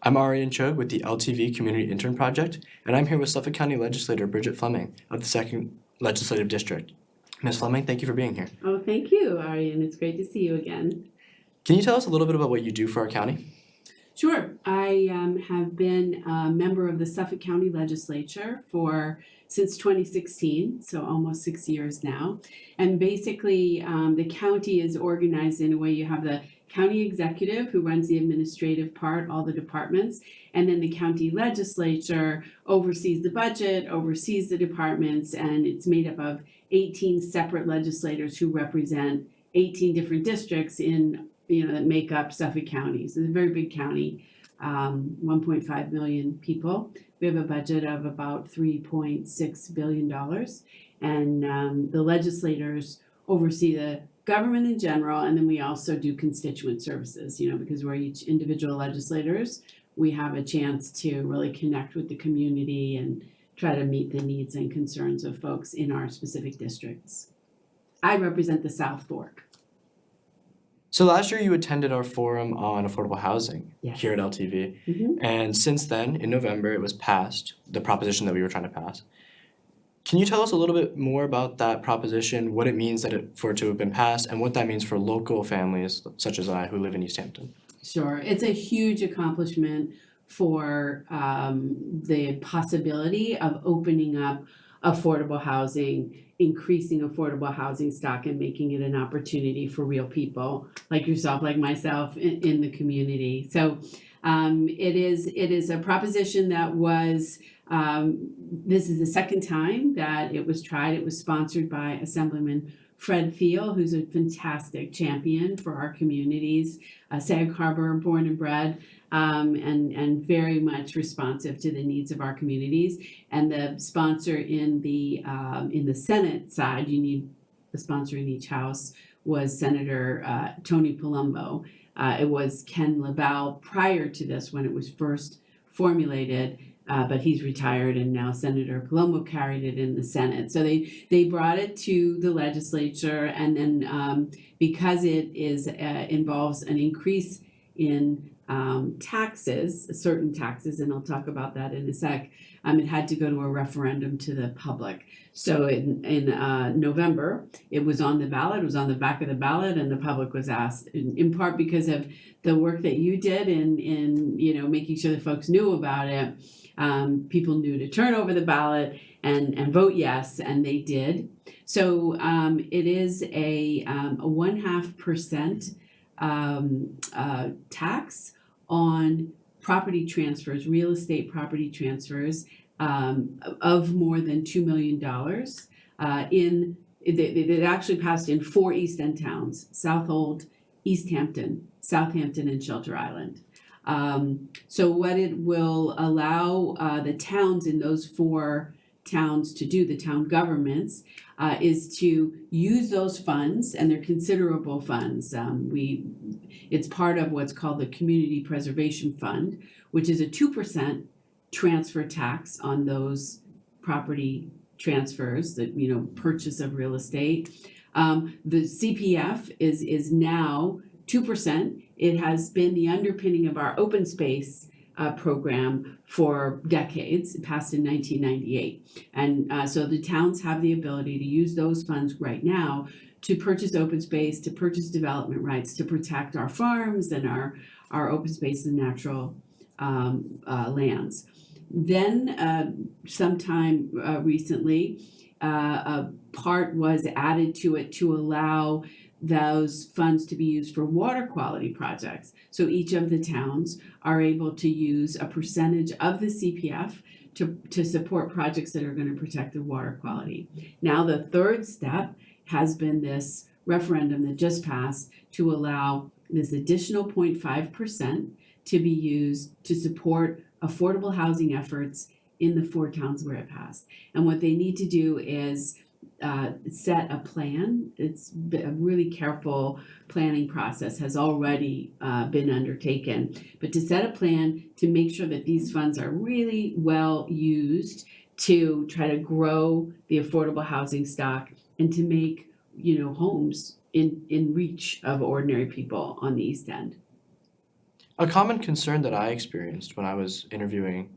I'm Aryan Chugh with the LTV Community Intern Project, and I'm here with Suffolk County Legislator Bridget Fleming of the 2nd Legislative District. Ms. Fleming, thank you for being here. Oh, thank you, Aryan. It's great to see you again. Can you tell us a little bit about what you do for our county? Sure. I have been a member of the Suffolk County Legislature since 2016, so almost 6 years now. And basically, the county is organized in a way you have the county executive who runs the administrative part, all the departments, and then the county legislature oversees the budget, oversees the departments, and it's made up of 18 separate legislators who represent 18 different districts that make up Suffolk County. So it's a very big county, 1.5 million people. We have a budget of about $3.6 billion. And the legislators oversee the government in general, and then we also do constituent services, because we're each individual legislators. We have a chance to really connect with the community and try to meet the needs and concerns of folks in our specific districts. I represent the South Fork. So last year you attended our forum on affordable housing here at LTV, and since then, in November, it was passed, the proposition that we were trying to pass. Can you tell us a little bit more about that proposition, what it means for it to have been passed, and what that means for local families such as I who live in East Hampton? Sure. It's a huge accomplishment for the possibility of opening up affordable housing, increasing affordable housing stock, and making it an opportunity for real people like yourself, like myself, in the community. So it is a proposition that was, this is the second time that it was tried. It was sponsored by Assemblyman Fred Thiel, who's a fantastic champion for our communities, Sag Harbor born and bred, and very much responsive to the needs of our communities. And the sponsor in the Senate side, you need a sponsor in each house, was Senator Tony Palumbo. It was Ken LaValle prior to this when it was first formulated, but he's retired, and now Senator Palumbo carried it in the Senate. So they brought it to the legislature, and then because it involves an increase in taxes, certain taxes, and I'll talk about that in a sec, it had to go to a referendum to the public. So in November, it was on the ballot, it was on the back of the ballot, and the public was asked, in part because of the work that you did in making sure that folks knew about it. People knew to turn over the ballot and vote yes, and they did. So it is a 0.5% tax on property transfers, real estate property transfers of more than $2 million. It actually passed in 4 East End towns: Southold, East Hampton, Southampton, and Shelter Island. So what it will allow the towns in those 4 towns to do, the town governments, is to use those funds, and they're considerable funds. It's part of what's called the Community Preservation Fund, which is a 2% transfer tax on those property transfers, the purchase of real estate. The CPF is now 2%. It has been the underpinning of our open space program for decades. It passed in 1998. And so the towns have the ability to use those funds right now to purchase open space, to purchase development rights, to protect our farms and our open space and natural lands. Then sometime recently, a part was added to it to allow those funds to be used for water quality projects. So each of the towns are able to use a percentage of the CPF to support projects that are going to protect the water quality. Now the third step has been this referendum that just passed to allow this additional 0.5% to be used to support affordable housing efforts in the 4 towns where it passed. And what they need to do is set a plan. It's a really careful planning process has already been undertaken, but to set a plan to make sure that these funds are really well used to try to grow the affordable housing stock and to make homes in reach of ordinary people on the East End. A common concern that I experienced when I was interviewing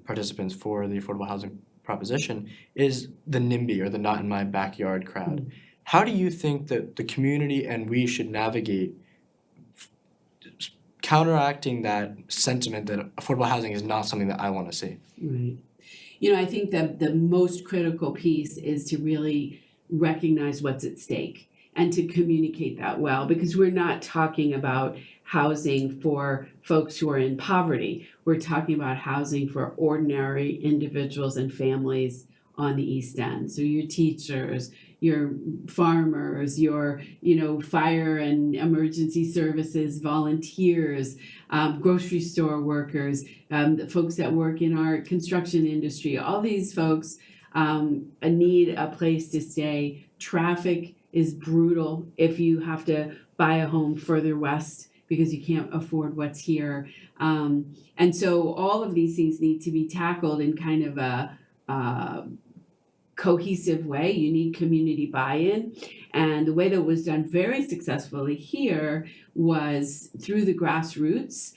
participants for the affordable housing proposition is the NIMBY, or the not in my backyard crowd. How do you think that the community and we should navigate counteracting that sentiment that affordable housing is not something that I want to see? Right. I think that the most critical piece is to really recognize what's at stake and to communicate that well, because we're not talking about housing for folks who are in poverty. We're talking about housing for ordinary individuals and families on the East End. So your teachers, your farmers, your fire and emergency services volunteers, grocery store workers, the folks that work in our construction industry. All these folks need a place to stay. Traffic is brutal if you have to buy a home further west because you can't afford what's here. And so all of these things need to be tackled in kind of a cohesive way. You need community buy-in. And the way that was done very successfully here was through the grassroots,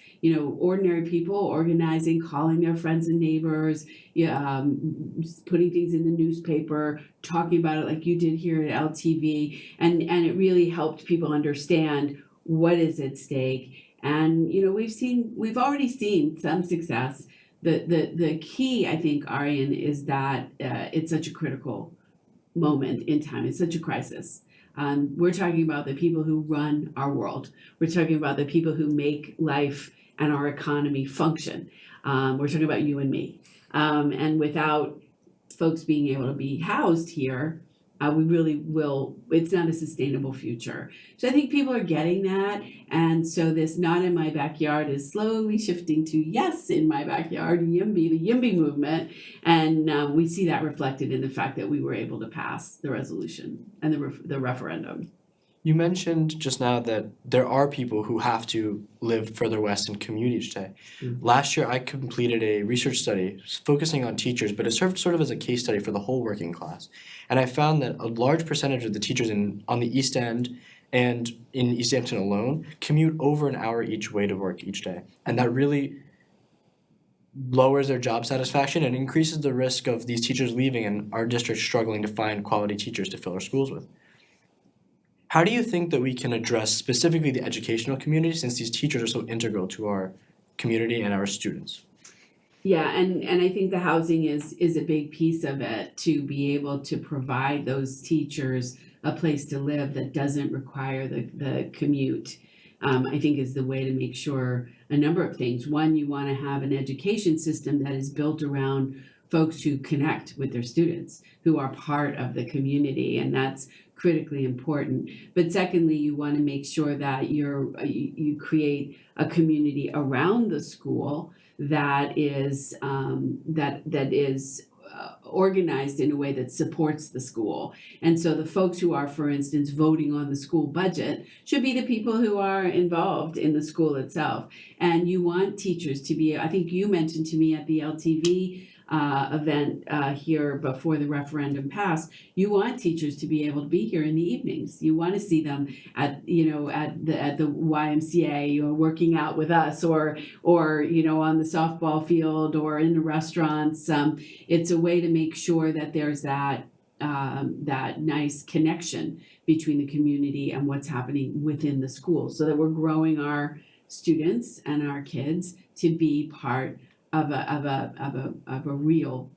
ordinary people organizing, calling their friends and neighbors, putting things in the newspaper, talking about it like you did here at LTV. And it really helped people understand what is at stake. And, we've already seen some success. The key, I think, Aryan, is that it's such a critical moment in time. It's such a crisis. We're talking about the people who run our world. We're talking about the people who make life and our economy function. We're talking about you and me. And without folks being able to be housed here, we really will, it's not a sustainable future. So I think people are getting that. And so this not in my backyard is slowly shifting to yes in my backyard, YIMBY, the YIMBY movement. And we see that reflected in the fact that we were able to pass the resolution and the referendum. You mentioned just now that there are people who have to live further west and commute each day. Last year, I completed a research study focusing on teachers, but it served sort of as a case study for the whole working class. And I found that a large percentage of the teachers on the East End and in East Hampton alone commute over an hour each way to work each day. And that really lowers their job satisfaction and increases the risk of these teachers leaving and our district struggling to find quality teachers to fill our schools with. How do you think that we can address specifically the educational community, since these teachers are so integral to our community and our students? Yeah, and I think the housing is a big piece of it, to be able to provide those teachers a place to live that doesn't require the commute. I think is the way to make sure a number of things. One, you want to have an education system that is built around folks who connect with their students, who are part of the community, and that's critically important. But secondly, you want to make sure that you create a community around the school that is organized in a way that supports the school. And so the folks who are, for instance, voting on the school budget should be the people who are involved in the school itself. And you want teachers to be, I think you mentioned to me at the LTV event here before the referendum passed, you want teachers to be able to be here in the evenings. You want to see them at the YMCA, working out with us, or on the softball field or in the restaurants. It's a way to make sure that there's that nice connection between the community and what's happening within the school, so that we're growing our students and our kids to be part of a real,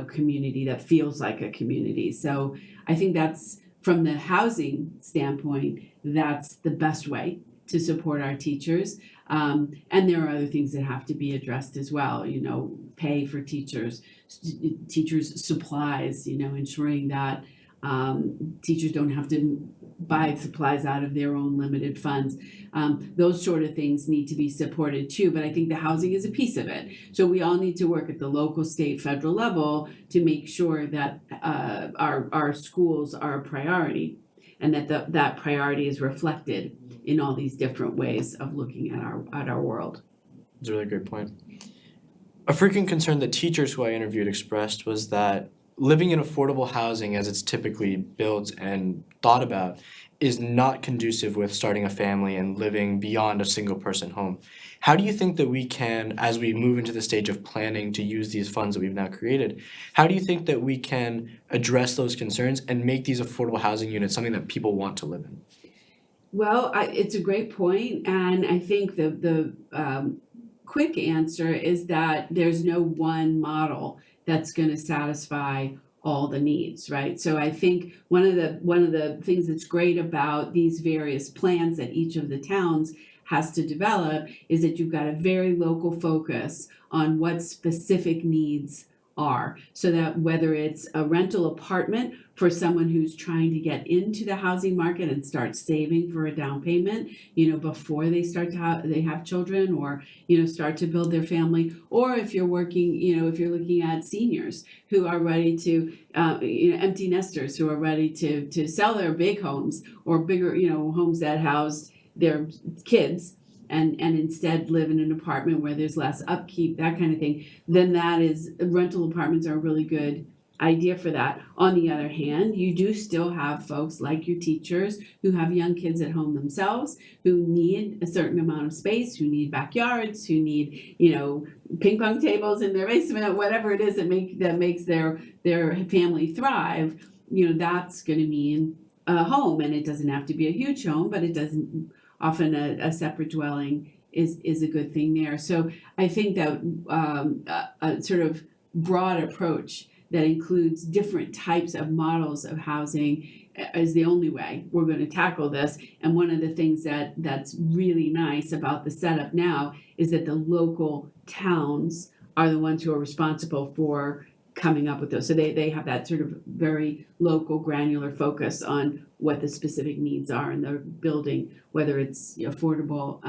community that feels like a community. So I think that's, from the housing standpoint, that's the best way to support our teachers. And there are other things that have to be addressed as well. Pay for teachers supplies. Ensuring that teachers don't have to buy supplies out of their own limited funds. Those sort of things need to be supported too, but I think the housing is a piece of it. So we all need to work at the local, state, federal level to make sure that our schools are a priority, and that priority is reflected in all these different ways of looking at our world. That's a really great point. A frequent concern that teachers who I interviewed expressed was that living in affordable housing, as it's typically built and thought about, is not conducive with starting a family and living beyond a single person home. How do you think that we can, as we move into the stage of planning to use these funds that we've now created, how do you think that we can address those concerns and make these affordable housing units something that people want to live in? Well, it's a great point, and I think the quick answer is that there's no one model that's going to satisfy all the needs, right? So I think one of the things that's great about these various plans that each of the towns has to develop is that you've got a very local focus on what specific needs are, so that whether it's a rental apartment for someone who's trying to get into the housing market and start saving for a down payment, before they start to have children, or start to build their family, or if you're working, if you're looking at seniors who are ready to empty nesters who are ready to sell their big homes, or bigger homes that house their kids, and instead live in an apartment where there's less upkeep, that kind of thing, then rental apartments are a really good idea for that. On the other hand, you do still have folks like your teachers who have young kids at home themselves, who need a certain amount of space, who need backyards, who need ping pong tables in their basement, whatever it is that makes their family thrive. That's going to mean a home, and it doesn't have to be a huge home, but it doesn't often a separate dwelling is a good thing there. So I think that a sort of broad approach that includes different types of models of housing is the only way we're going to tackle this. And one of the things that's really nice about the setup now is that the local towns are the ones who are responsible for coming up with those. So they have that sort of very local, granular focus on what the specific needs are in the building, whether it's affordable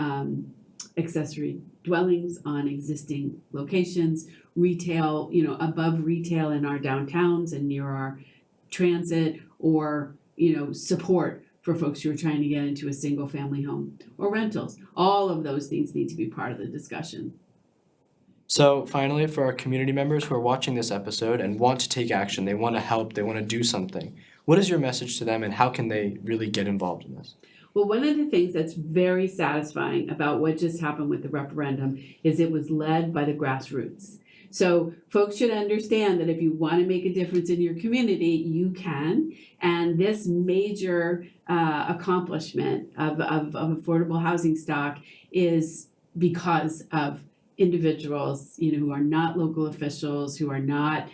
accessory dwellings on existing locations, retail, above retail in our downtowns and near our transit, or, support for folks who are trying to get into a single family home, or rentals. All of those things need to be part of the discussion. So finally, for our community members who are watching this episode and want to take action, they want to help, they want to do something, what is your message to them, and how can they really get involved in this? Well, one of the things that's very satisfying about what just happened with the referendum is it was led by the grassroots. So folks should understand that if you want to make a difference in your community, you can. And this major accomplishment of affordable housing stock is because of individuals, who are not local officials, who are not,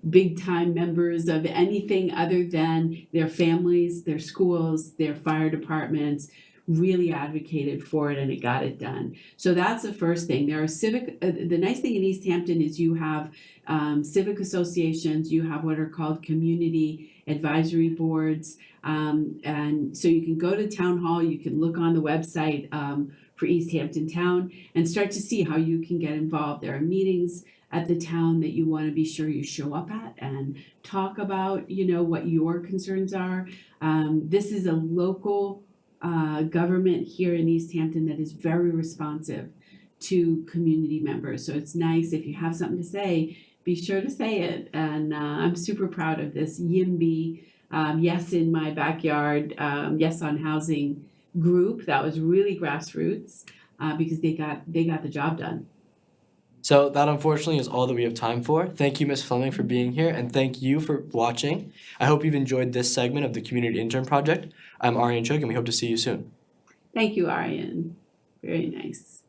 big time members of anything other than their families, their schools, their fire departments, really advocated for it, and it got it done. So that's the first thing. There are the nice thing in East Hampton is you have civic associations, you have what are called community advisory boards, and so you can go to town hall, you can look on the website for East Hampton Town and start to see how you can get involved. There are meetings at the town that you want to be sure you show up at and talk about, what your concerns are. This is a local government here in East Hampton that is very responsive to community members. So it's nice if you have something to say, be sure to say it. And I'm super proud of this NIMBY, Yes in My Backyard, Yes on Housing group that was really grassroots because they got the job done. So that unfortunately is all that we have time for. Thank you, Ms. Fleming, for being here, and thank you for watching. I hope you've enjoyed this segment of the Community Intern Project. I'm Aryan Chugh, and we hope to see you soon. Thank you, Aryan. Very nice.